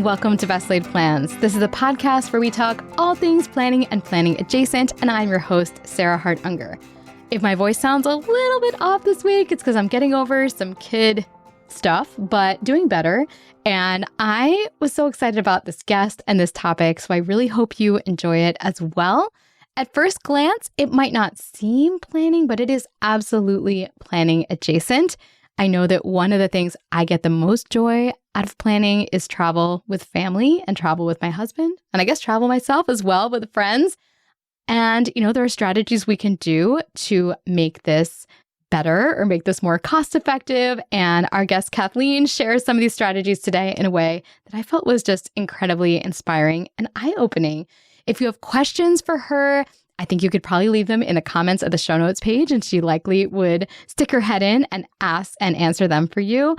and welcome to Best Laid Plans. This is a podcast where we talk all things planning and planning adjacent, and I'm your host, Sarah Hart-Unger. If my voice sounds a little bit off this week, it's because I'm getting over some kid stuff, but doing better. And I was so excited about this guest and this topic, so I really hope you enjoy it as well. At first glance, it might not seem planning, but it is absolutely planning adjacent. I know that one of the things I get the most joy out of planning is travel with family and travel with my husband, and I guess travel myself as well with friends. And, there are strategies we can do to make this better or make this more cost effective. And our guest Kathleen shares some of these strategies today in a way that I felt was just incredibly inspiring and eye-opening. If you have questions for her, I think you could probably leave them in the comments of the show notes page, and she likely would stick her head in and ask and answer them for you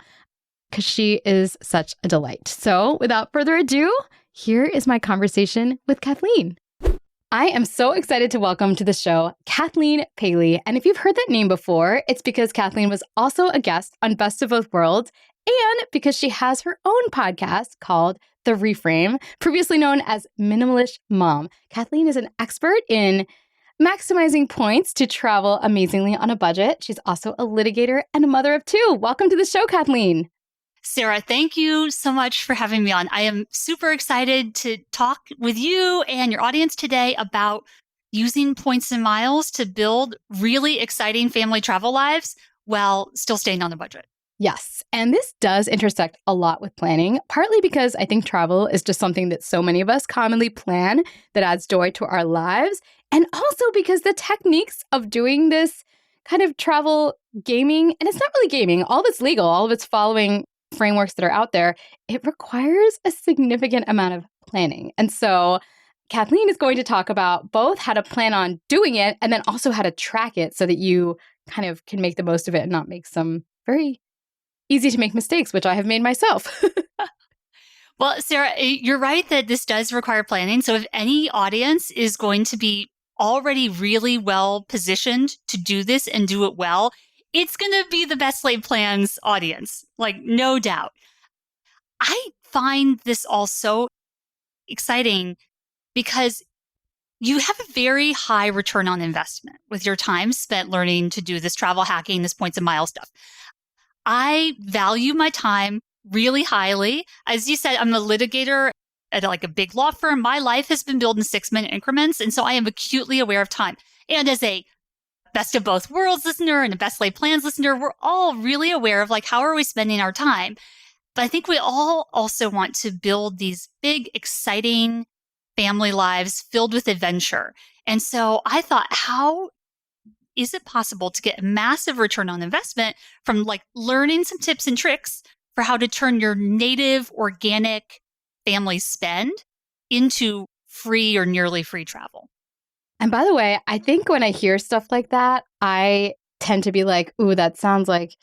because she is such a delight. So without further ado, here is my conversation with Kathleen. I am so excited to welcome to the show Kathleen Paley. And if you've heard that name before, it's because Kathleen was also a guest on Best of Both Worlds and because she has her own podcast called The Reframe, previously known as Minimalish Mom. Kathleen is an expert in maximizing points to travel amazingly on a budget. She's also a litigator and a mother of two. Welcome to the show, Kathleen. Sarah, thank you so much for having me on. I am super excited to talk with you and your audience today about using points and miles to build really exciting family travel lives while still staying on the budget. Yes. And this does intersect a lot with planning, partly because I think travel is just something that so many of us commonly plan that adds joy to our lives. And also because the techniques of doing this kind of travel gaming, and it's not really gaming, all of it's legal, all of it's following frameworks that are out there, it requires a significant amount of planning. And so Kathleen is going to talk about both how to plan on doing it and then also how to track it so that you kind of can make the most of it and not make some very easy to make mistakes, which I have made myself. Well, Sarah, you're right that this does require planning. So if any audience is going to be already really well positioned to do this and do it well, it's going to be the Best Laid Plans audience, like no doubt. I find this all so exciting because you have a very high return on investment with your time spent learning to do this travel hacking, this points and miles stuff. I value my time really highly. As you said, I'm a litigator at like a big law firm. My life has been built in 6-minute increments. And so I am acutely aware of time. And as a Best of Both Worlds listener and a Best Laid Plans listener, we're all really aware of like, how are we spending our time? But I think we all also want to build these big, exciting family lives filled with adventure. And so I thought, how is it possible to get a massive return on investment from like learning some tips and tricks for how to turn your native organic family spend into free or nearly free travel? And by the way, I think when I hear stuff like that, I tend to be like, ooh, that sounds like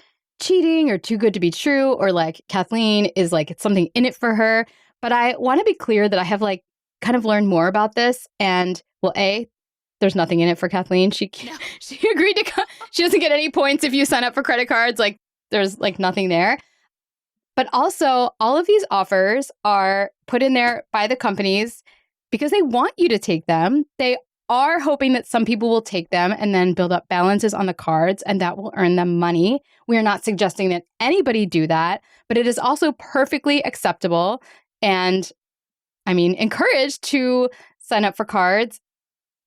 cheating or too good to be true, or like Kathleen is like, it's something in it for her. But I want to be clear that I have like kind of learned more about this. And well, there's nothing in it for Kathleen. She agreed to she doesn't get any points if you sign up for credit cards. Like there's like nothing there. But also all of these offers are put in there by the companies because they want you to take them. They are hoping that some people will take them and then build up balances on the cards, and that will earn them money. We are not suggesting that anybody do that, but it is also perfectly acceptable and, encouraged to sign up for cards,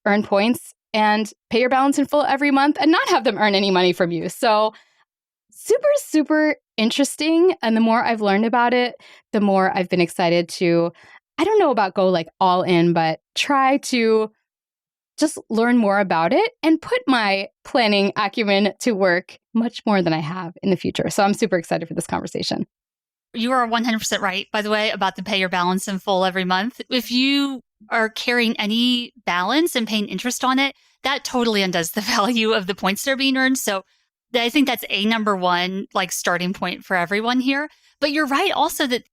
earn points, and pay your balance in full every month and not have them earn any money from you. So super, super interesting. And the more I've learned about it, the more I've been excited to, I don't know about go like all in, but try to just learn more about it and put my planning acumen to work much more than I have in the future. So I'm super excited for this conversation. You are 100% right, by the way, about the pay your balance in full every month. If you are carrying any balance and paying interest on it, that totally undoes the value of the points that are being earned. So I think that's a number one, like starting point for everyone here. But you're right also that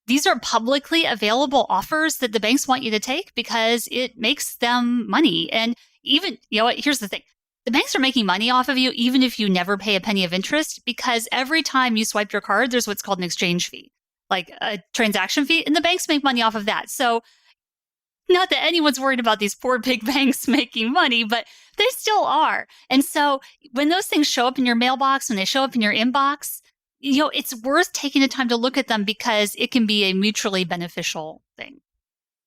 these are publicly available offers that the banks want you to take because it makes them money. And even, here's the thing. The banks are making money off of you even if you never pay a penny of interest, because every time you swipe your card, there's what's called an exchange fee. like a transaction fee, and the banks make money off of that. So not that anyone's worried about these poor big banks making money, but they still are. And so when those things show up in your mailbox, when they show up in your inbox, it's worth taking the time to look at them because it can be a mutually beneficial thing.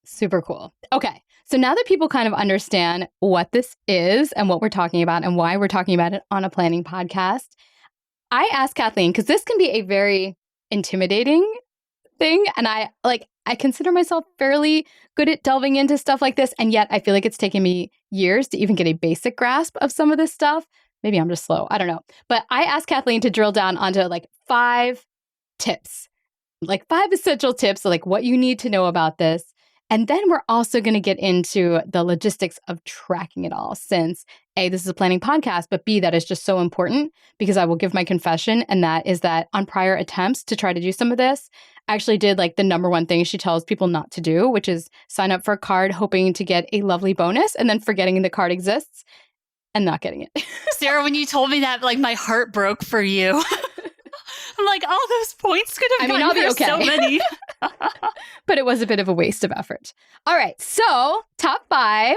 Super cool. Okay. So now that people kind of understand what this is and what we're talking about and why we're talking about it on a planning podcast, I asked Kathleen, because this can be a very intimidating thing. And I consider myself fairly good at delving into stuff like this. And yet I feel like it's taken me years to even get a basic grasp of some of this stuff. Maybe I'm just slow. I don't know. But I asked Kathleen to drill down onto 5 tips, 5 essential tips, of what you need to know about this. And then we're also going to get into the logistics of tracking it all, since A, this is a planning podcast, but B, that is just so important, because I will give my confession, and that is that on prior attempts to try to do some of this, I actually did the number one thing she tells people not to do, which is sign up for a card hoping to get a lovely bonus and then forgetting the card exists and not getting it. Sarah, when you told me that, my heart broke for you. I'm like, all those points could have I'll be okay. So many. But it was a bit of a waste of effort. All right. So top 5.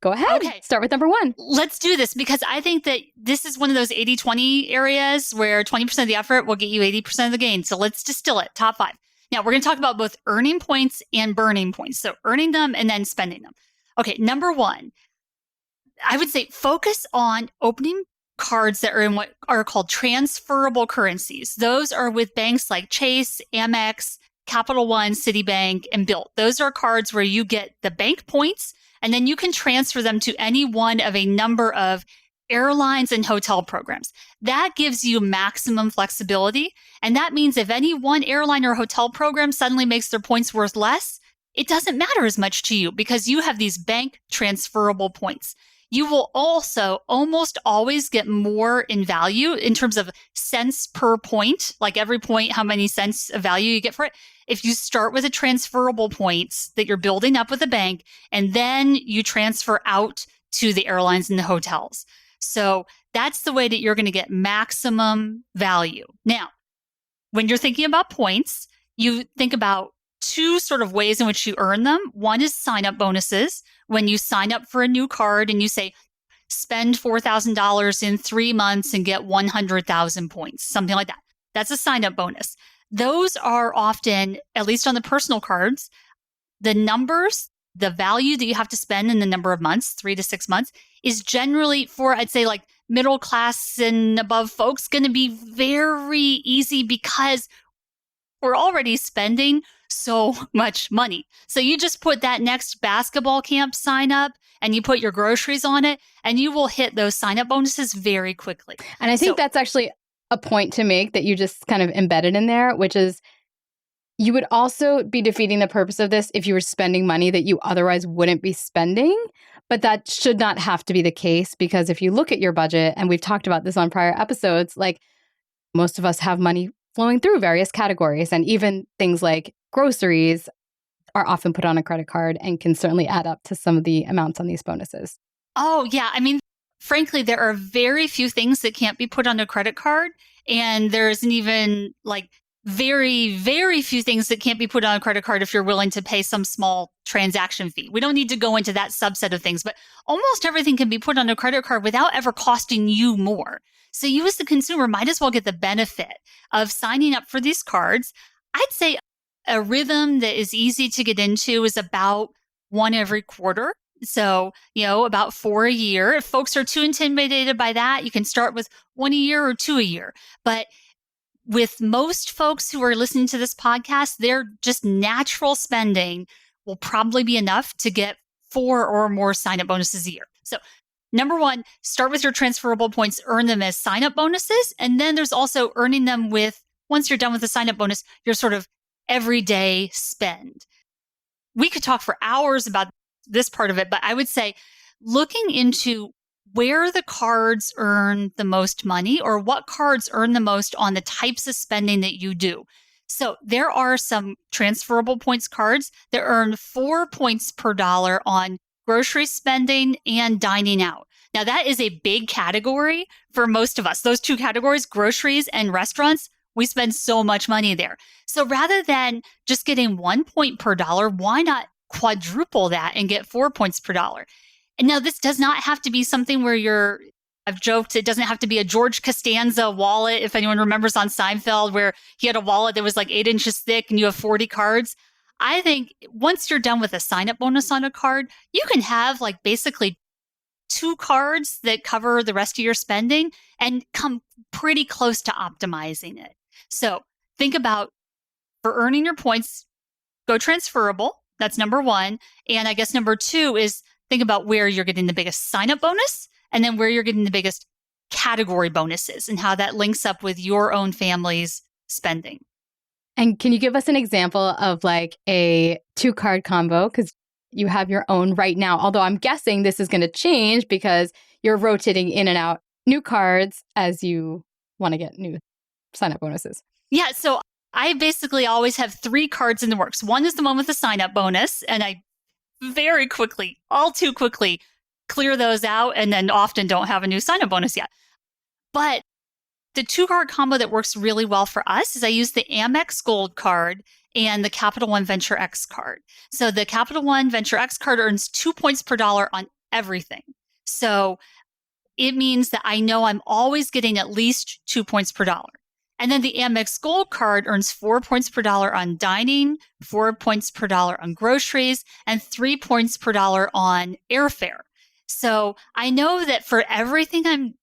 Go ahead. Okay. Start with number 1. Let's do this, because I think that this is one of those 80-20 areas where 20% of the effort will get you 80% of the gain. So let's distill it. Top 5. Now, we're going to talk about both earning points and burning points. So earning them and then spending them. Okay. Number 1, I would say focus on opening cards that are in what are called transferable currencies. Those are with banks like Chase, Amex, Capital One, Citibank, and Bilt. Those are cards where you get the bank points, and then you can transfer them to any one of a number of airlines and hotel programs. That gives you maximum flexibility. And that means if any one airline or hotel program suddenly makes their points worth less, it doesn't matter as much to you because you have these bank transferable points. You will also almost always get more in value in terms of cents per point, like every point, how many cents of value you get for it. If you start with the transferable points that you're building up with a bank, and then you transfer out to the airlines and the hotels. So that's the way that you're going to get maximum value. Now, when you're thinking about points, you think about 2 sort of ways in which you earn them. One is sign-up bonuses. When you sign up for a new card and you say, spend $4,000 in 3 months and get 100,000 points, something like that. That's a sign-up bonus. Those are often, at least on the personal cards, the numbers, the value that you have to spend in the number of months, 3 to 6 months, is generally for, I'd say, middle class and above folks, going to be very easy because we're already spending so much money. So you just put that next basketball camp sign up and you put your groceries on it, and you will hit those sign up bonuses very quickly. And I think that's actually a point to make that you just kind of embedded in there, which is you would also be defeating the purpose of this if you were spending money that you otherwise wouldn't be spending. But that should not have to be the case, because if you look at your budget, and we've talked about this on prior episodes, most of us have money flowing through various categories, and even things like groceries are often put on a credit card and can certainly add up to some of the amounts on these bonuses. Oh, yeah. I mean, frankly, there are very few things that can't be put on a credit card. And there isn't even very, very few things that can't be put on a credit card if you're willing to pay some small transaction fee. We don't need to go into that subset of things, but almost everything can be put on a credit card without ever costing you more. So you as the consumer might as well get the benefit of signing up for these cards. I'd say a rhythm that is easy to get into is about 1 every quarter. So, about 4 a year. If folks are too intimidated by that, you can start with 1 a year or 2 a year. But with most folks who are listening to this podcast, their just natural spending will probably be enough to get 4 or more sign-up bonuses a year. So number 1, start with your transferable points, earn them as sign-up bonuses. And then there's also earning them with, once you're done with the sign-up bonus, your sort of everyday spend. We could talk for hours about this part of it, but I would say looking into where the cards earn the most money, or what cards earn the most on the types of spending that you do. So there are some transferable points cards that earn 4 points per dollar on grocery spending and dining out. Now that is a big category for most of us. Those 2 categories, groceries and restaurants, We spend so much money there. So rather than just getting 1 point per dollar, why not quadruple that and get 4 points per dollar? And now this does not have to be something where I've joked, it doesn't have to be a George Costanza wallet. If anyone remembers on Seinfeld, where he had a wallet that was like 8 inches thick and you have 40 cards. I think once you're done with a sign-up bonus on a card, you can have like basically 2 cards that cover the rest of your spending and come pretty close to optimizing it. So think about, for earning your points, go transferable. That's number 1. And I guess number 2 is think about where you're getting the biggest sign-up bonus and then where you're getting the biggest category bonuses and how that links up with your own family's spending. And can you give us an example of like a 2-card combo? Because you have your own right now, although I'm guessing this is going to change because you're rotating in and out new cards as you want to get new sign-up bonuses. Yeah, so I basically always have 3 cards in the works. One is the one with the sign-up bonus, and I very quickly, all too quickly, clear those out and then often don't have a new sign-up bonus yet. But the 2-card combo that works really well for us is I use the Amex Gold card and the Capital One Venture X card. So the Capital One Venture X card earns 2 points per dollar on everything. So it means that I know I'm always getting at least 2 points per dollar. And then the Amex Gold card earns 4 points per dollar on dining, 4 points per dollar on groceries, and 3 points per dollar on airfare. So I know that for everything I'm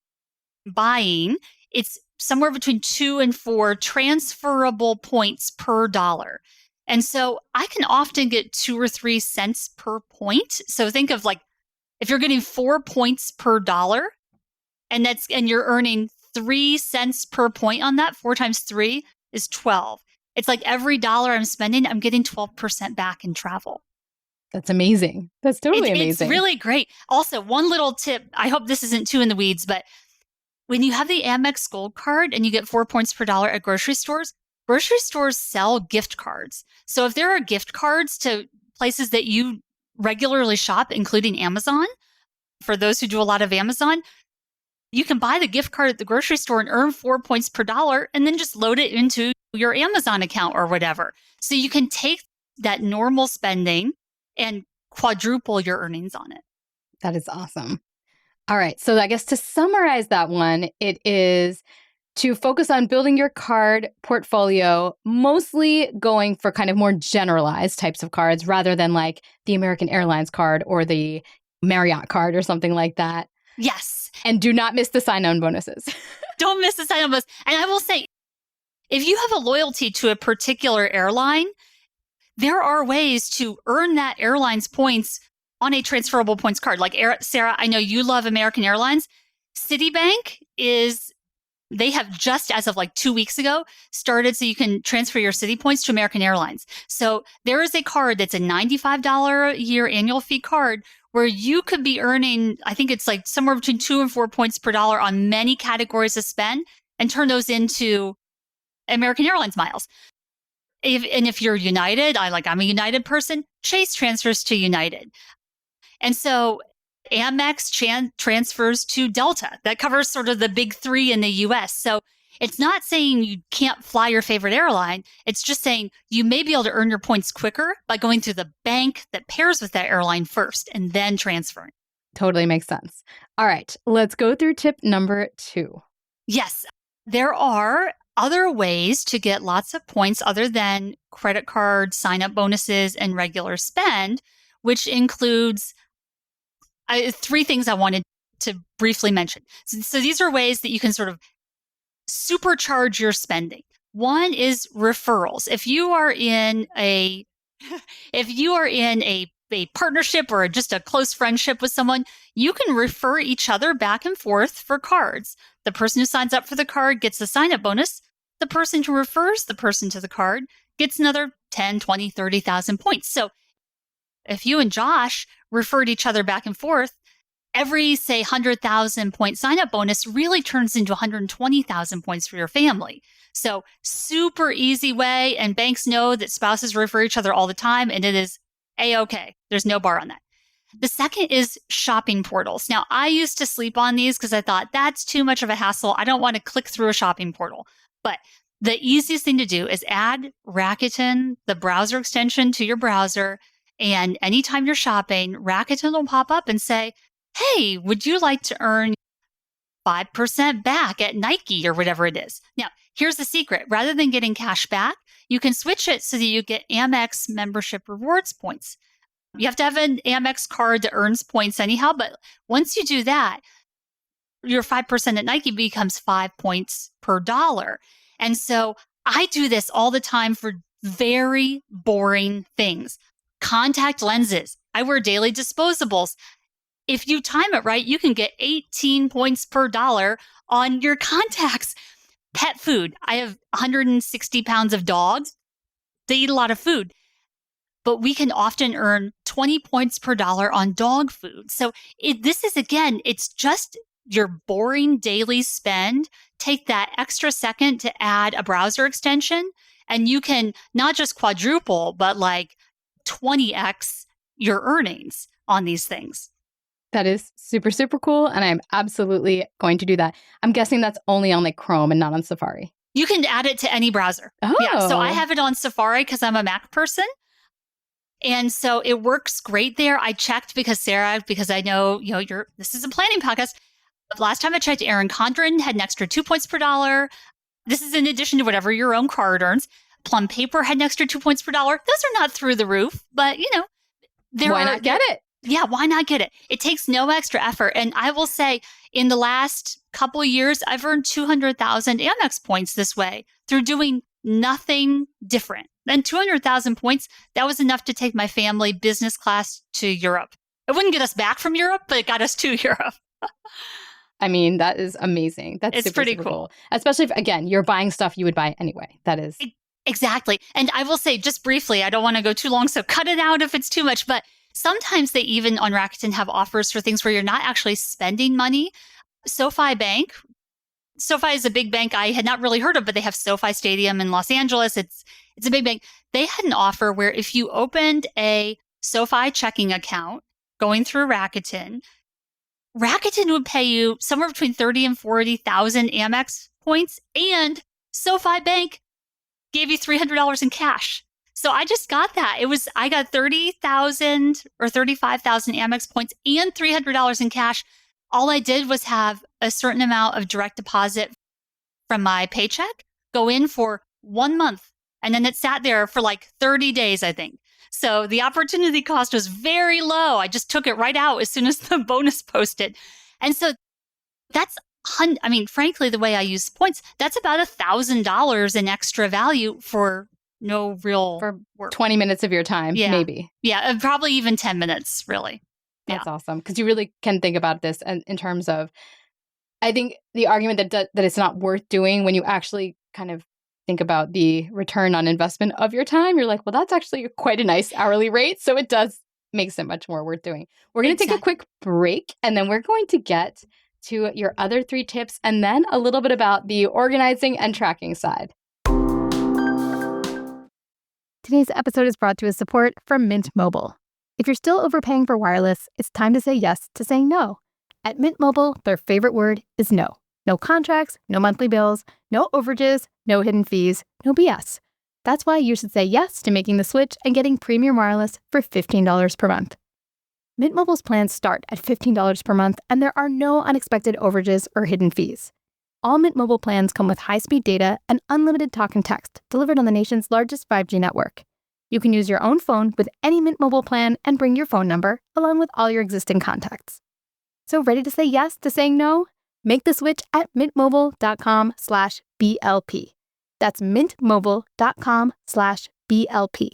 buying, it's somewhere between 2 and 4 transferable points per dollar. And so I can often get 2 or 3 cents per point. So think of like, if you're getting 4 points per dollar and you're earning 3 cents per point on that, 4 times 3 is 12. It's like every dollar I'm spending, I'm getting 12% back in travel. That's amazing. That's totally amazing. It's really great. Also, one little tip, I hope this isn't too in the weeds, but when you have the Amex Gold card and you get 4 points per dollar at grocery stores sell gift cards. So if there are gift cards to places that you regularly shop, including Amazon, for those who do a lot of Amazon, you can buy the gift card at the grocery store and earn 4 points per dollar and then just load it into your Amazon account or whatever. So you can take that normal spending and quadruple your earnings on it. That is awesome. All right. So I guess to summarize that one, it is to focus on building your card portfolio, mostly going for kind of more generalized types of cards rather than like the American Airlines card or the Marriott card or something like that. Yes. And do not miss the sign-on bonuses. Don't miss the sign-on bonus. And I will say, if you have a loyalty to a particular airline, there are ways to earn that airline's points on a transferable points card. Like Sarah, I know you love American Airlines. Citibank they have just as of like 2 weeks ago started so you can transfer your Citi points to American Airlines. So there is a card that's a $95 a year annual fee card where you could be earning, I think it's like somewhere between 2 and 4 points per dollar on many categories of spend and turn those into American Airlines miles. If you're United, I'm a United person, Chase transfers to United. And so Amex transfers to Delta. That covers sort of the big 3 in the US. So it's not saying you can't fly your favorite airline. It's just saying you may be able to earn your points quicker by going through the bank that pairs with that airline first and then transferring. Totally makes sense. All right, let's go through tip number 2. Yes, there are other ways to get lots of points other than credit card sign-up bonuses and regular spend, which includes 3 things I wanted to briefly mention. So these are ways that you can sort of supercharge your spending. One is referrals. If you are in a partnership or just a close friendship with someone, you can refer each other back and forth for cards. The person who signs up for the card gets a sign-up bonus. The person who refers the person to the card gets another 10, 20, 30,000 points. So if you and Josh referred each other back and forth, every, say, 100,000 point sign-up bonus really turns into 120,000 points for your family. So super easy way, and banks know that spouses refer each other all the time, and it is A-okay. There's no bar on that. The second is shopping portals. Now, I used to sleep on these because I thought that's too much of a hassle. I don't want to click through a shopping portal. But The easiest thing to do is add Rakuten, the browser extension, to your browser. And anytime you're shopping, Rakuten will pop up and say, hey, would you like to earn 5% back at Nike or whatever it is? Now, here's the secret. Rather than getting cash back, you can switch it so that you get Amex membership rewards points. You have to have an Amex card that earns points anyhow, but once you do that, your 5% at Nike becomes 5 points per dollar. And so I do this all the time for very boring things. Contact lenses. I wear daily disposables. If you time it right, you can get 18 points per dollar on your contacts. Pet food. I have 160 pounds of dogs. They eat a lot of food, but we can often earn 20 points per dollar on dog food. So this is, again, it's just your boring daily spend. Take that extra second to add a browser extension, and you can not just quadruple, but like 20x your earnings on these things. That is super, super cool. And I'm absolutely going to do that. I'm guessing that's only on like Chrome and not on Safari. You can add it to any browser. Oh. Yeah. So I have it on Safari because I'm a Mac person. And so it works great there. I checked because Sarah, because I know, this is a planning podcast. Last time I checked, Erin Condren had an extra 2 points per dollar. This is in addition to whatever your own card earns. Plum Paper had an extra 2 points per dollar. Those are not through the roof, but why not get it? Yeah, why not get it? It takes no extra effort. And I will say, in the last couple of years, I've earned 200,000 Amex points this way through doing nothing different. And 200,000 points, that was enough to take my family business class to Europe. It wouldn't get us back from Europe, but it got us to Europe. I mean, that is amazing. It's super, pretty super cool. Especially if, again, you're buying stuff you would buy anyway. That is. Exactly. And I will say, just briefly, I don't want to go too long, so cut it out if it's too much, but sometimes they even on Rakuten have offers for things where you're not actually spending money. SoFi Bank. SoFi is a big bank I had not really heard of, but they have SoFi Stadium in Los Angeles. It's a big bank. They had an offer where if you opened a SoFi checking account going through Rakuten would pay you somewhere between 30 and 40,000 Amex points, and SoFi Bank gave you $300 in cash. So I just got that. I got 30,000 or 35,000 Amex points and $300 in cash. All I did was have a certain amount of direct deposit from my paycheck go in for 1 month. And then it sat there for like 30 days, I think. So the opportunity cost was very low. I just took it right out as soon as the bonus posted. And so that's, frankly, the way I use points, that's about $1,000 in extra value for no real work. 20 minutes of your time, maybe. Yeah, probably even 10 minutes, really. That's awesome. Because you really can think about this in terms of, I think the argument that it's not worth doing when you actually kind of think about the return on investment of your time, you're like, well, that's actually quite a nice hourly rate. So it does makes it much more worth doing. We're going to take a quick break, and then we're going to get to your other 3 tips and then a little bit about the organizing and tracking side. Today's episode is brought to us support from Mint Mobile. If you're still overpaying for wireless, it's time to say yes to saying no. At Mint Mobile, their favorite word is no. No contracts, no monthly bills, no overages, no hidden fees, no BS. That's why you should say yes to making the switch and getting premium wireless for $15 per month. Mint Mobile's plans start at $15 per month, and there are no unexpected overages or hidden fees. All Mint Mobile plans come with high-speed data and unlimited talk and text delivered on the nation's largest 5G network. You can use your own phone with any Mint Mobile plan and bring your phone number along with all your existing contacts. So ready to say yes to saying no? Make the switch at mintmobile.com/BLP. That's mintmobile.com/BLP.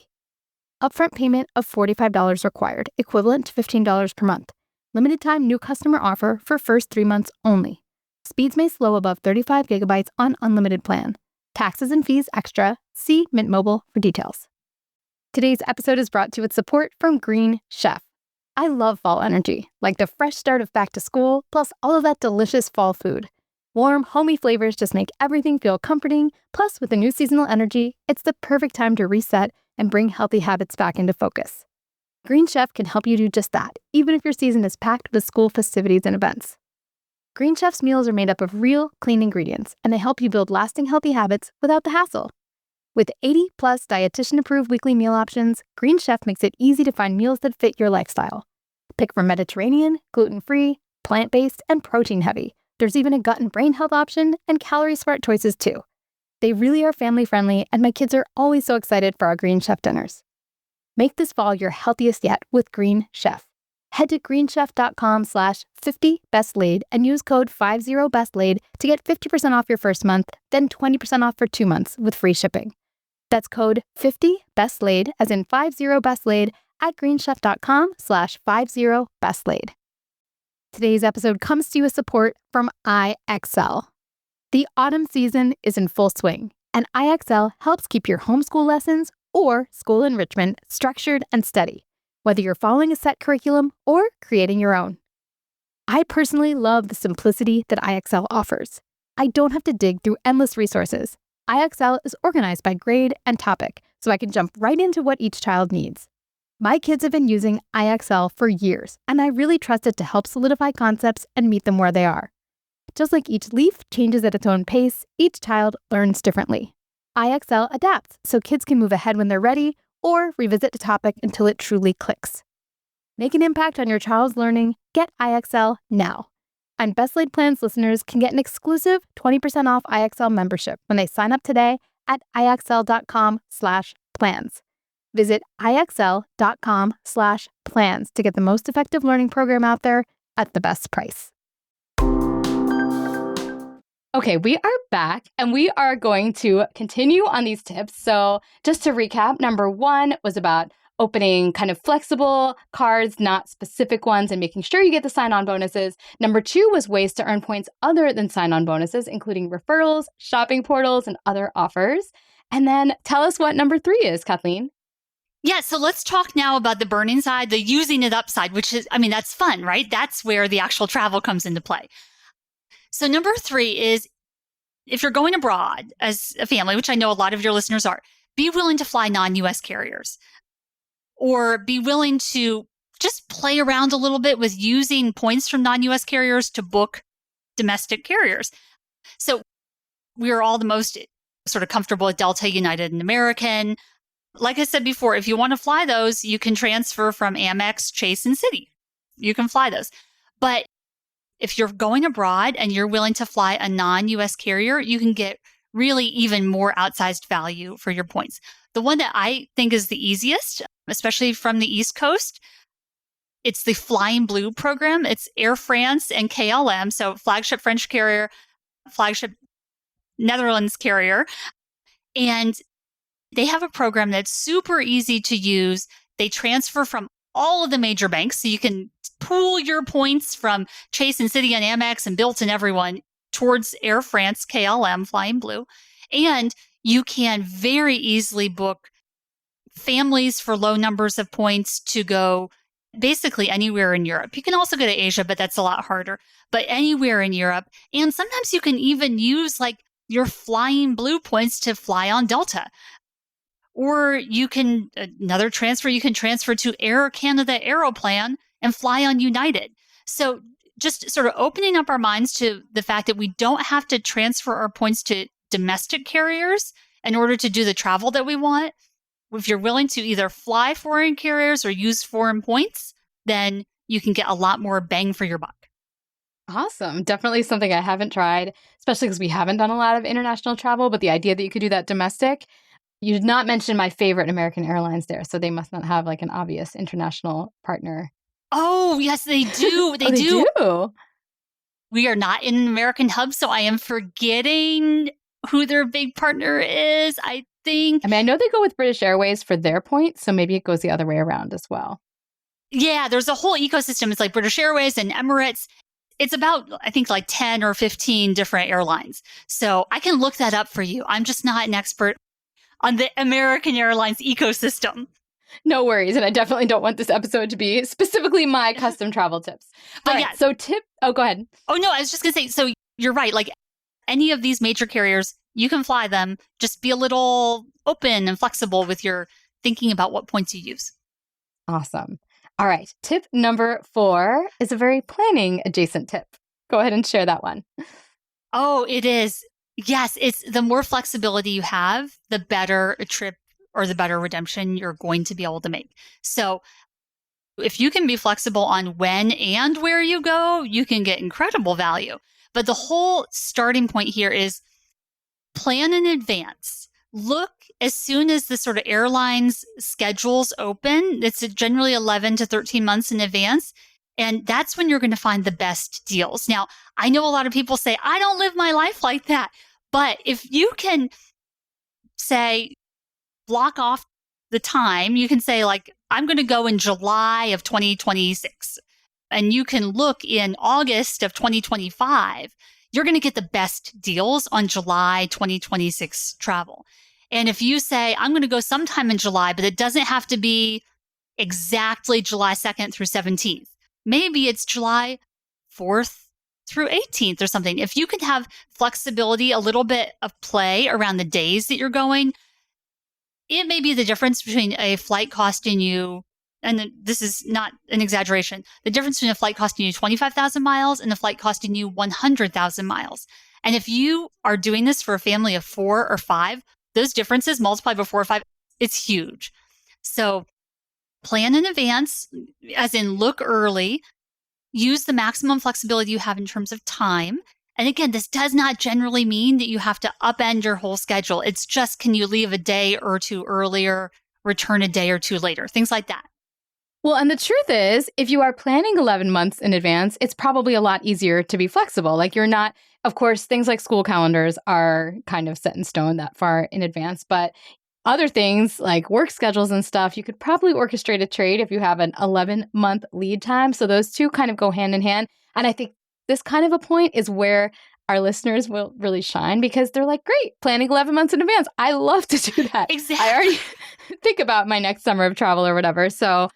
Upfront payment of $45 required, equivalent to $15 per month. Limited time new customer offer for first 3 months only. Speeds may slow above 35 gigabytes on unlimited plan. Taxes and fees extra. See Mint Mobile for details. Today's episode is brought to you with support from Green Chef. I love fall energy, like the fresh start of back to school, plus all of that delicious fall food. Warm, homey flavors just make everything feel comforting. Plus, with the new seasonal energy, it's the perfect time to reset and bring healthy habits back into focus. Green Chef can help you do just that, even if your season is packed with school festivities and events. Green Chef's meals are made up of real, clean ingredients, and they help you build lasting healthy habits without the hassle. With 80-plus dietitian-approved weekly meal options, Green Chef makes it easy to find meals that fit your lifestyle. Pick from Mediterranean, gluten-free, plant-based, and protein-heavy. There's even a gut and brain health option and calorie-smart choices too. They really are family-friendly, and my kids are always so excited for our Green Chef dinners. Make this fall your healthiest yet with Green Chef. Head to greenchef.com/50bestlaid and use code 50bestlaid to get 50% off your first month, then 20% off for 2 months with free shipping. That's code 50bestlaid, as in 50bestlaid, at greenchef.com/50bestlaid. Today's episode comes to you with support from IXL. The autumn season is in full swing, and IXL helps keep your homeschool lessons or school enrichment structured and steady, whether you're following a set curriculum or creating your own. I personally love the simplicity that IXL offers. I don't have to dig through endless resources. IXL is organized by grade and topic, so I can jump right into what each child needs. My kids have been using IXL for years, and I really trust it to help solidify concepts and meet them where they are. Just like each leaf changes at its own pace, each child learns differently. IXL adapts so kids can move ahead when they're ready or revisit the topic until it truly clicks. Make an impact on your child's learning. Get IXL now. And Best Laid Plans listeners can get an exclusive 20% off IXL membership when they sign up today at IXL.com/plans. Visit IXL.com/plans to get the most effective learning program out there at the best price. Okay, we are back and we are going to continue on these tips. So just to recap, number 1 was about opening kind of flexible cards, not specific ones, and making sure you get the sign-on bonuses. Number 2 was ways to earn points other than sign-on bonuses, including referrals, shopping portals, and other offers. And then tell us what number 3 is, Kathleen. Yeah, so let's talk now about the burning side, the using it up side, which is, that's fun, right? That's where the actual travel comes into play. So number 3 is, if you're going abroad as a family, which I know a lot of your listeners are, be willing to fly non-US carriers, or be willing to just play around a little bit with using points from non-US carriers to book domestic carriers. So we are all the most sort of comfortable with Delta, United, and American. Like I said before, if you want to fly those, you can transfer from Amex, Chase, and Citi. You can fly those. But if you're going abroad and you're willing to fly a non-US carrier, you can get really even more outsized value for your points. The one that I think is the easiest, especially from the East Coast, it's the Flying Blue program. It's Air France and KLM, so flagship French carrier, flagship Netherlands carrier. And they have a program that's super easy to use. They transfer from all of the major banks, so you can pool your points from Chase and Citi and Amex and Bilt and everyone towards Air France, KLM, Flying Blue. And you can very easily book families for low numbers of points to go basically anywhere in Europe. You can also go to Asia, but that's a lot harder. But anywhere in Europe. And sometimes you can even use like your Flying Blue points to fly on Delta. Or you can, another transfer, you can transfer to Air Canada Aeroplan and fly on United. So just sort of opening up our minds to the fact that we don't have to transfer our points to domestic carriers in order to do the travel that we want. If you're willing to either fly foreign carriers or use foreign points, then you can get a lot more bang for your buck. Awesome. Definitely something I haven't tried, especially because we haven't done a lot of international travel. But the idea that you could do that domestic, you did not mention my favorite American Airlines there. So they must not have like an obvious international partner. Oh, yes, they do. They do. do. We are not in an American hub, so I am forgetting who their big partner is, I think. I know they go with British Airways for their points, so maybe it goes the other way around as well. Yeah, there's a whole ecosystem. It's like British Airways and Emirates. It's about, I think, like 10 or 15 different airlines. So I can look that up for you. I'm just not an expert on the American Airlines ecosystem. No worries. And I definitely don't want this episode to be specifically my custom travel tips. But yeah, so go ahead. Oh, no, I was just going to say, so you're right. Like any of these major carriers, you can fly them. Just be a little open and flexible with your thinking about what points you use. Awesome. All right. Tip number 4 is a very planning adjacent tip. Go ahead and share that one. Oh, it is. Yes, it's the more flexibility you have, the better a trip or the better redemption you're going to be able to make. So if you can be flexible on when and where you go, you can get incredible value. But the whole starting point here is plan in advance. Look as soon as the sort of airlines schedules open. It's generally 11 to 13 months in advance. And that's when you're going to find the best deals. Now, I know a lot of people say, I don't live my life like that. But if you can say, block off the time, you can say, like, I'm going to go in July of 2026. And you can look in August of 2025. You're going to get the best deals on July 2026 travel. And if you say, I'm going to go sometime in July, but it doesn't have to be exactly July 2nd through 17th. Maybe it's July 4th through 18th or something. If you can have flexibility, a little bit of play around the days that you're going, it may be the difference between a flight costing you, and this is not an exaggeration, the difference between a flight costing you 25,000 miles and a flight costing you 100,000 miles. And if you are doing this for a family of 4 or 5, those differences multiplied by 4 or 5, it's huge. So plan in advance, as in look early, use the maximum flexibility you have in terms of time. And again, this does not generally mean that you have to upend your whole schedule. It's just, can you leave a day or two earlier, return a day or two later, things like that. Well, and the truth is, if you are planning 11 months in advance, it's probably a lot easier to be flexible. Like you're not, of course, things like school calendars are kind of set in stone that far in advance, but other things like work schedules and stuff, you could probably orchestrate a trade if you have an 11-month lead time. So those two kind of go hand in hand. And I think this kind of a point is where our listeners will really shine because they're like, great, planning 11 months in advance. I love to do that. Exactly. I already think about my next summer of travel or whatever. So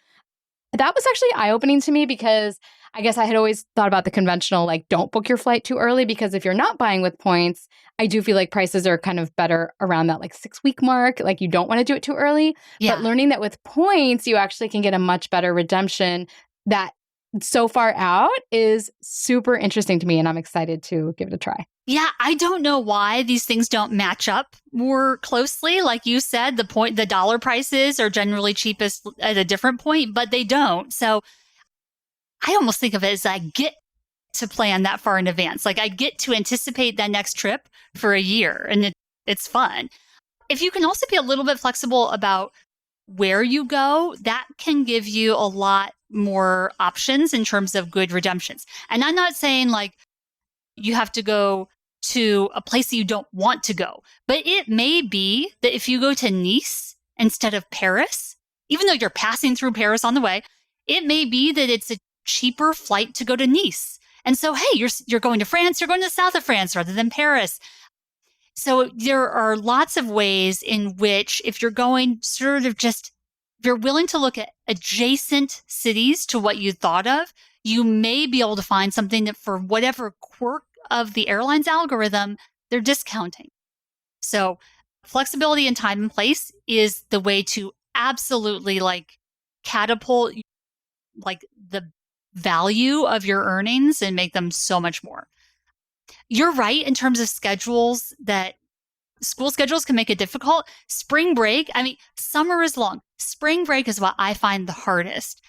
that was actually eye-opening to me because I guess I had always thought about the conventional, like, don't book your flight too early because if you're not buying with points, I do feel like prices are kind of better around that like 6-week mark. Like you don't want to do it too early. Yeah. But learning that with points, you actually can get a much better redemption that so far out is super interesting to me. And I'm excited to give it a try. Yeah, I don't know why these things don't match up more closely. Like you said, the dollar prices are generally cheapest at a different point, but they don't. So I almost think of it as I get to plan that far in advance. Like I get to anticipate that next trip for a year and it's fun. If you can also be a little bit flexible about where you go, that can give you a lot more options in terms of good redemptions. And I'm not saying like you have to go to a place that you don't want to go, but it may be that if you go to Nice instead of Paris, even though you're passing through Paris on the way, it may be that it's a cheaper flight to go to Nice. And so, hey, you're going to France, you're going to the south of France rather than Paris. So there are lots of ways in which if you're going sort of just, if you're willing to look at adjacent cities to what you thought of, you may be able to find something that for whatever quirk of the airline's algorithm, they're discounting. So flexibility in time and place is the way to absolutely like catapult like the value of your earnings and make them so much more. You're right in terms of schedules that school schedules can make it difficult. Spring break, I mean, summer is long. Spring break is what I find the hardest.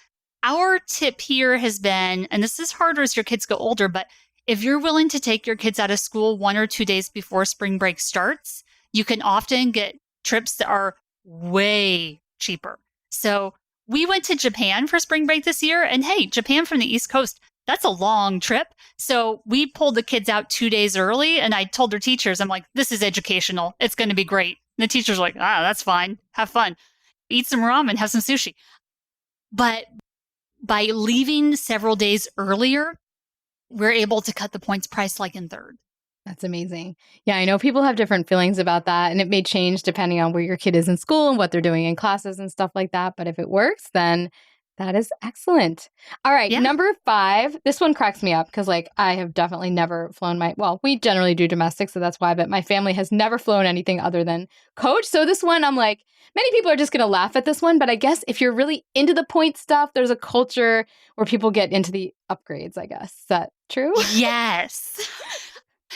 Our tip here has been, and this is harder as your kids get older, but if you're willing to take your kids out of school 1 or 2 days before spring break starts, you can often get trips that are way cheaper. So we went to Japan for spring break this year, and hey, Japan from the East Coast, that's a long trip. So we pulled the kids out 2 days early, and I told their teachers, I'm like, this is educational. It's going to be great. And the teachers were like, that's fine. Have fun. Eat some ramen, have some sushi. But by leaving several days earlier, we're able to cut the points price like in third. That's amazing. Yeah, I know people have different feelings about that, and it may change depending on where your kid is in school and what they're doing in classes and stuff like that. But if it works, then That is excellent. All right, Yeah. number 5. This one cracks me up because, like, I have definitely never flown well, we generally do domestic, so that's why, but my family has never flown anything other than coach. So this one, I'm like, many people are just going to laugh at this one, but I guess if you're really into the point stuff, there's a culture where people get into the upgrades, I guess. Is that true? Yes.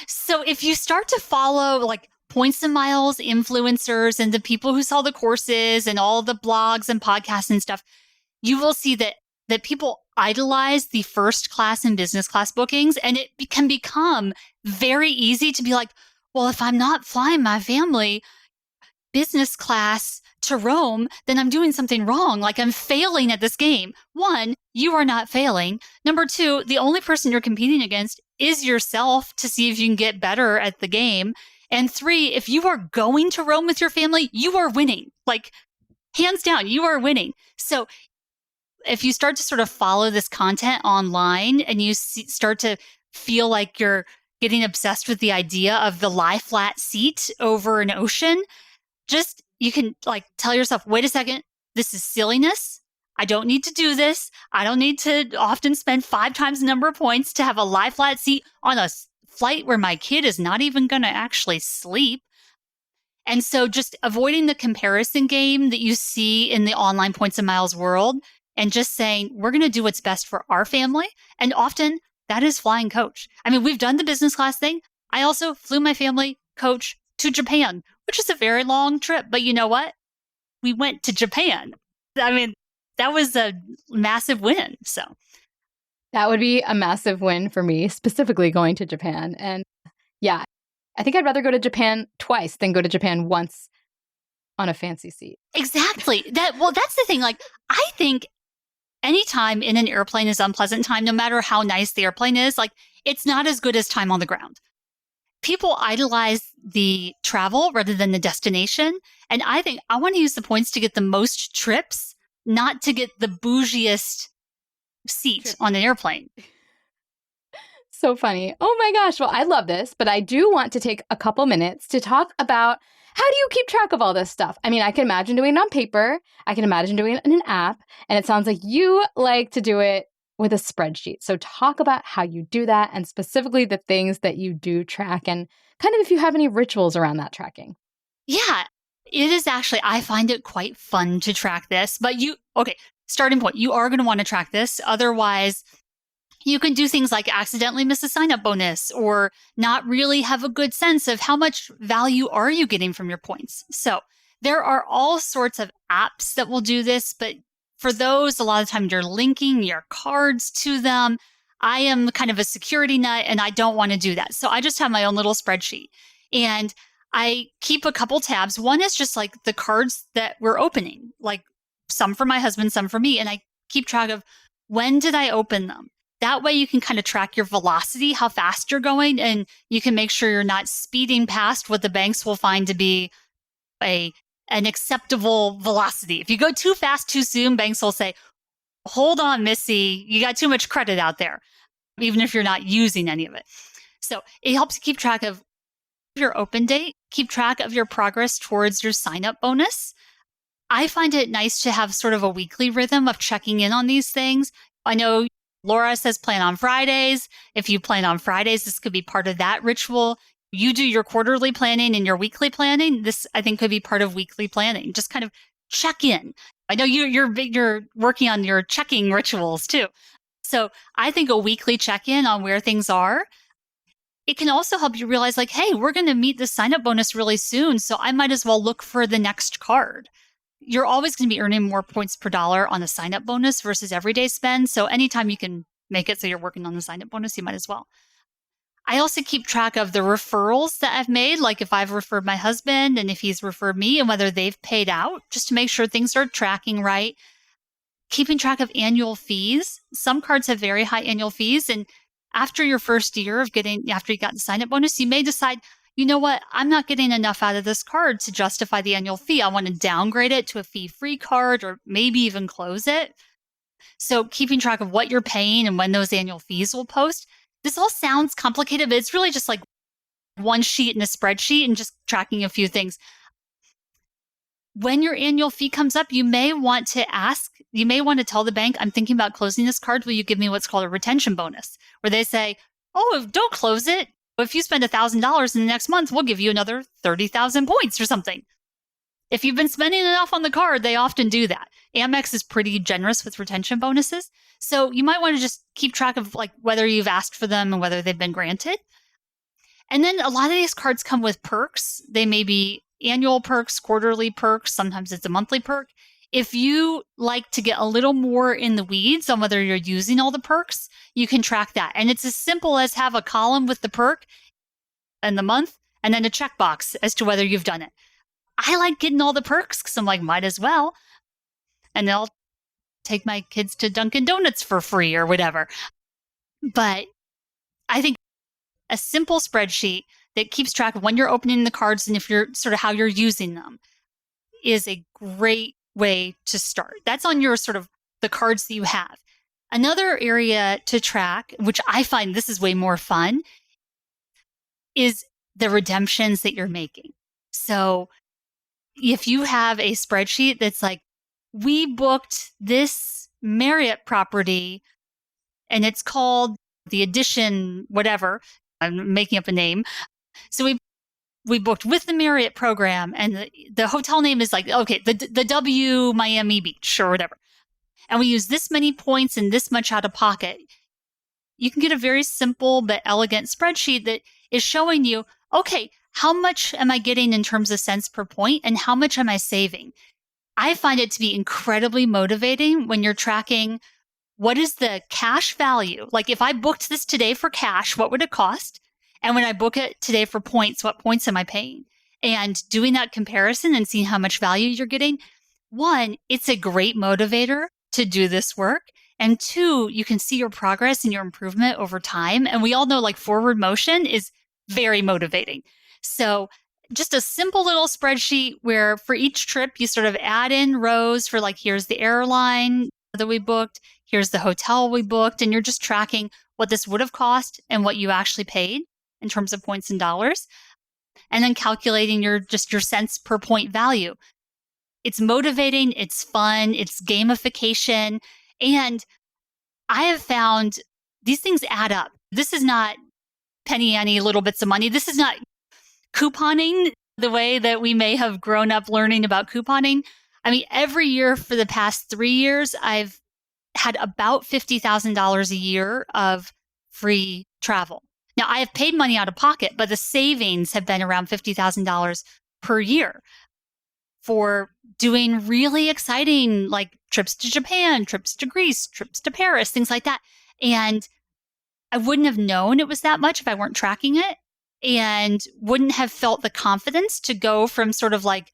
So if you start to follow like points and miles influencers and the people who sell the courses and all the blogs and podcasts and stuff, you will see that people idolize the first class and business class bookings, and it can become very easy to be like, well, if I'm not flying my family business class to Rome, then I'm doing something wrong. Like I'm failing at this game. 1, you are not failing. Number 2, the only person you're competing against is yourself to see if you can get better at the game. And 3, if you are going to Rome with your family, you are winning. Like hands down, you are winning. So if you start to sort of follow this content online and you start to feel like you're getting obsessed with the idea of the lie flat seat over an ocean, just you can like tell yourself, wait a second, this is silliness. I don't need to do this. I don't need to often spend 5 times the number of points to have a lie flat seat on a flight where my kid is not even going to actually sleep. And so just avoiding the comparison game that you see in the online points and miles world and just saying, we're going to do what's best for our family. And often that is flying coach. I mean, we've done the business class thing. I also flew my family coach to Japan, which is a very long trip. But you know what? We went to Japan. I mean, that was a massive win. So that would be a massive win for me, specifically going to Japan. And yeah, I think I'd rather go to Japan twice than go to Japan once on a fancy seat. Exactly. That's the thing. Like, I think any time in an airplane is unpleasant time, no matter how nice the airplane is. Like, it's not as good as time on the ground. People idolize the travel rather than the destination. And I think I want to use the points to get the most trips, not to get the bougiest seat on an airplane. So funny. Oh my gosh. Well, I love this, but I do want to take a couple minutes to talk about how do you keep track of all this stuff? I mean, I can imagine doing it on paper. I can imagine doing it in an app. And it sounds like you like to do it with a spreadsheet. So talk about how you do that and specifically the things that you do track and kind of if you have any rituals around that tracking. Yeah, it is actually, I find it quite fun to track this. But starting point, you are going to want to track this. Otherwise, you can do things like accidentally miss a sign-up bonus or not really have a good sense of how much value are you getting from your points. So there are all sorts of apps that will do this, but for those, a lot of times you're linking your cards to them. I am kind of a security nut and I don't want to do that. So I just have my own little spreadsheet and I keep a couple tabs. One is just like the cards that we're opening, like some for my husband, some for me. And I keep track of when did I open them? That way you can kind of track your velocity, how fast you're going, and you can make sure you're not speeding past what the banks will find to be an acceptable velocity. If you go too fast too soon, banks will say, hold on, Missy, you got too much credit out there, even if you're not using any of it. So it helps you keep track of your open date, keep track of your progress towards your sign-up bonus. I find it nice to have sort of a weekly rhythm of checking in on these things. I know Laura says plan on Fridays. If you plan on Fridays, this could be part of that ritual. You do your quarterly planning and your weekly planning. This, I think, could be part of weekly planning. Just kind of check in. I know you're working on your checking rituals too. So I think a weekly check-in on where things are. It can also help you realize like, hey, we're going to meet the sign-up bonus really soon. So I might as well look for the next card. You're always going to be earning more points per dollar on a sign-up bonus versus everyday spend. So anytime you can make it so you're working on the sign-up bonus, you might as well. I also keep track of the referrals that I've made, like if I've referred my husband and if he's referred me and whether they've paid out, just to make sure things are tracking right. Keeping track of annual fees. Some cards have very high annual fees. And after your first year after you got the sign-up bonus, you may decide, you know what, I'm not getting enough out of this card to justify the annual fee. I want to downgrade it to a fee-free card or maybe even close it. So keeping track of what you're paying and when those annual fees will post. This all sounds complicated, but it's really just like one sheet in a spreadsheet and just tracking a few things. when your annual fee comes up, you may want to tell the bank, I'm thinking about closing this card. Will you give me what's called a retention bonus? Where they say, oh, don't close it. If you spend $1,000 in the next month, we'll give you another 30,000 points or something. If you've been spending enough on the card, they often do that. Amex is pretty generous with retention bonuses. So you might want to just keep track of like whether you've asked for them and whether they've been granted. And then a lot of these cards come with perks. They may be annual perks, quarterly perks. Sometimes it's a monthly perk. If you like to get a little more in the weeds on whether you're using all the perks, you can track that. And it's as simple as have a column with the perk and the month, and then a checkbox as to whether you've done it. I like getting all the perks because I'm like, might as well. And I'll take my kids to Dunkin' Donuts for free or whatever. But I think a simple spreadsheet that keeps track of when you're opening the cards and if you're sort of how you're using them is a great way to start. That's on your sort of the cards that you have. Another area to track, which I find this is way more fun, is the redemptions that you're making. So if you have a spreadsheet that's like, we booked this Marriott property and it's called the Edition, whatever, I'm making up a name. So we booked with the Marriott program and the hotel name is like, okay, the W Miami Beach or whatever. And we use this many points and this much out of pocket. You can get a very simple but elegant spreadsheet that is showing you, okay, how much am I getting in terms of cents per point and how much am I saving? I find it to be incredibly motivating when you're tracking what is the cash value. Like if I booked this today for cash, what would it cost? And when I book it today for points, what points am I paying? And doing that comparison and seeing how much value you're getting. One, it's a great motivator to do this work. And two, you can see your progress and your improvement over time. And we all know like forward motion is very motivating. So just a simple little spreadsheet where for each trip, you sort of add in rows for like, here's the airline that we booked, here's the hotel we booked, and you're just tracking what this would have cost and what you actually paid in terms of points and dollars, and then calculating your cents per point value. It's motivating, it's fun, it's gamification, and I have found these things add up. This is not penny ante little bits of money. This is not couponing the way that we may have grown up learning about couponing. I mean, every year for the past 3 years, I've had about $50,000 a year of free travel. Now, I have paid money out of pocket, but the savings have been around $50,000 per year for doing really exciting like trips to Japan, trips to Greece, trips to Paris, things like that. And I wouldn't have known it was that much if I weren't tracking it and wouldn't have felt the confidence to go from sort of like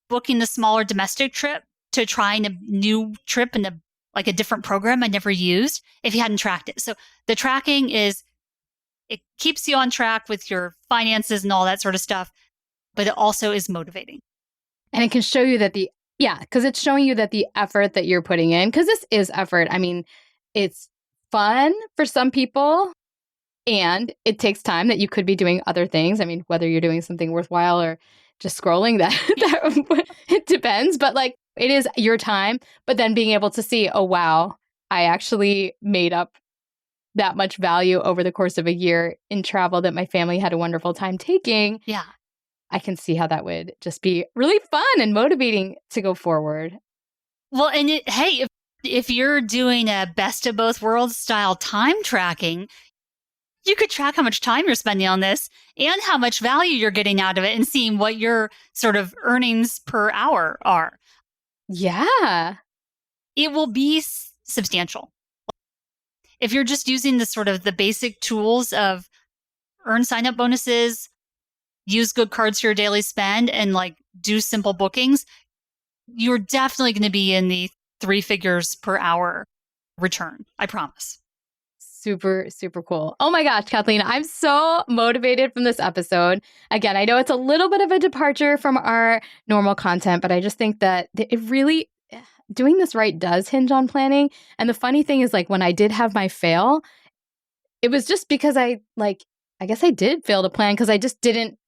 booking the smaller domestic trip to trying a new trip in a different program I never used if you hadn't tracked it. So the tracking it keeps you on track with your finances and all that sort of stuff, but it also is motivating. And it can show you that because it's showing you that the effort that you're putting in, because this is effort. I mean, it's fun for some people and it takes time that you could be doing other things. I mean, whether you're doing something worthwhile or just scrolling, that it depends. But like it is your time, but then being able to see, oh, wow, I actually made up that much value over the course of a year in travel that my family had a wonderful time taking. Yeah. I can see how that would just be really fun and motivating to go forward. Well, and hey, if you're doing a best of both worlds style time tracking, you could track how much time you're spending on this and how much value you're getting out of it and seeing what your sort of earnings per hour are. Yeah. It will be substantial. If you're just using the sort of the basic tools of earn sign-up bonuses, use good cards for your daily spend, and like do simple bookings, you're definitely going to be in the 3 figures per hour return. I promise. Super, super cool. Oh my gosh, Kathleen, I'm so motivated from this episode. Again, I know it's a little bit of a departure from our normal content, but I just think that it really, doing this right does hinge on planning. And the funny thing is, like, when I did have my fail, it was just because I guess I did fail to plan because I didn't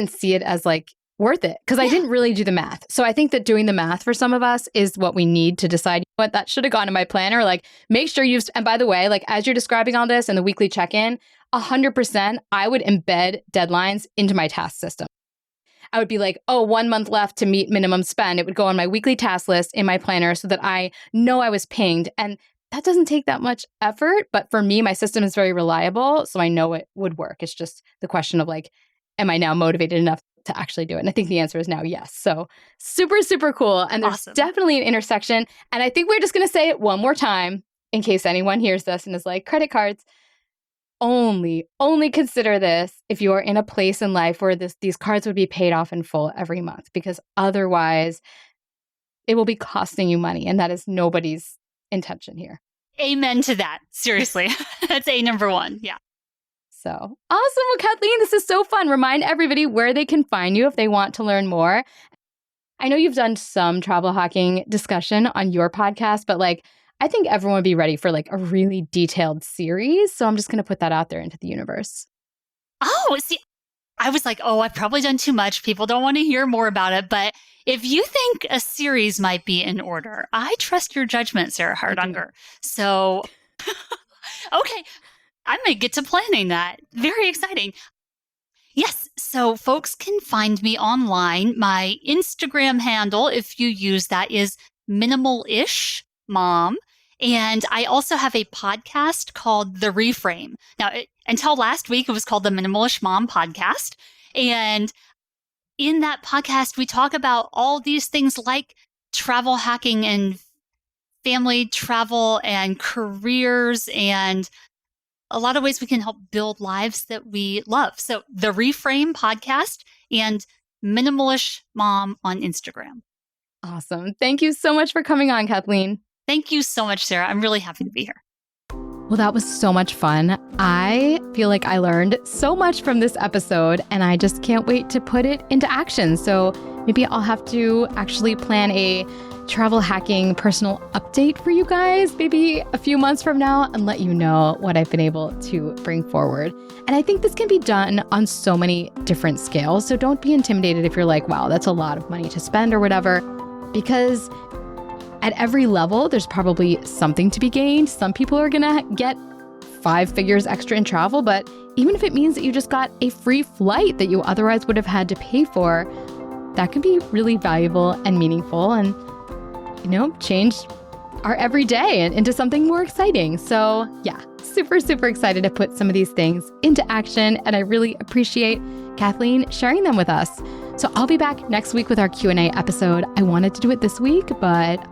see it as like worth it because I didn't really do the math. So I think that doing the math for some of us is what we need to decide what that should have gone in my planner. Like make sure and by the way, like as you're describing all this and the weekly check-in, 100%, I would embed deadlines into my task system. I would be like, oh, 1 month left to meet minimum spend. It would go on my weekly task list in my planner so that I know I was pinged. And that doesn't take that much effort. But for me, my system is very reliable. So I know it would work. It's just the question of like, am I now motivated enough to actually do it? And I think the answer is now yes. So super, super cool. And there's definitely an intersection. And I think we're just going to say it one more time in case anyone hears this and is like, credit cards. Only consider this if you're in a place in life where these cards would be paid off in full every month, because otherwise it will be costing you money. And that is nobody's intention here. Amen to that. Seriously. That's number one. Yeah. So awesome. Well, Kathleen, this is so fun. Remind everybody where they can find you if they want to learn more. I know you've done some travel hacking discussion on your podcast, but like, I think everyone would be ready for like a really detailed series. So I'm just going to put that out there into the universe. Oh, see, I was like, I've probably done too much. People don't want to hear more about it. But if you think a series might be in order, I trust your judgment, Sarah Hart-Unger. So, okay, I may get to planning that. Very exciting. Yes. So folks can find me online. My Instagram handle, if you use that, is Minimalish Mom. And I also have a podcast called The Reframe. Now, until last week, it was called the Minimalish Mom Podcast. And in that podcast, we talk about all these things like travel hacking and family travel and careers and a lot of ways we can help build lives that we love. So the Reframe podcast and Minimalish Mom on Instagram. Awesome. Thank you so much for coming on, Kathleen. Thank you so much, Sarah. I'm really happy to be here. Well, that was so much fun. I feel like I learned so much from this episode, and I just can't wait to put it into action. So maybe I'll have to actually plan a travel hacking personal update for you guys, maybe a few months from now, and let you know what I've been able to bring forward. And I think this can be done on so many different scales. So don't be intimidated if you're like, wow, that's a lot of money to spend or whatever, because at every level, there's probably something to be gained. Some people are going to get 5 figures extra in travel, but even if it means that you just got a free flight that you otherwise would have had to pay for, that can be really valuable and meaningful and, change our everyday into something more exciting. So yeah, super, super excited to put some of these things into action. And I really appreciate Kathleen sharing them with us. So I'll be back next week with our Q&A episode. I wanted to do it this week, but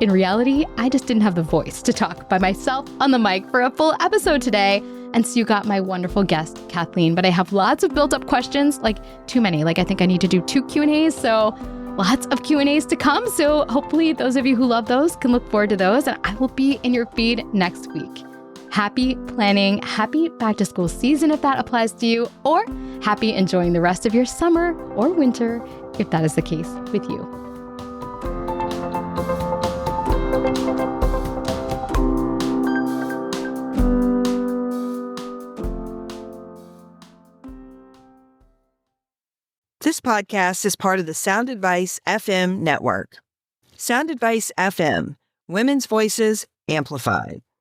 in reality, I just didn't have the voice to talk by myself on the mic for a full episode today. And so you got my wonderful guest, Kathleen. But I have lots of built up questions, like too many. Like I think I need to do 2 Q&As. So lots of Q&As to come. So hopefully those of you who love those can look forward to those. And I will be in your feed next week. Happy planning, happy back to school season if that applies to you, or happy enjoying the rest of your summer or winter if that is the case with you. This podcast is part of the Sound Advice FM network. Sound Advice FM, women's voices amplified.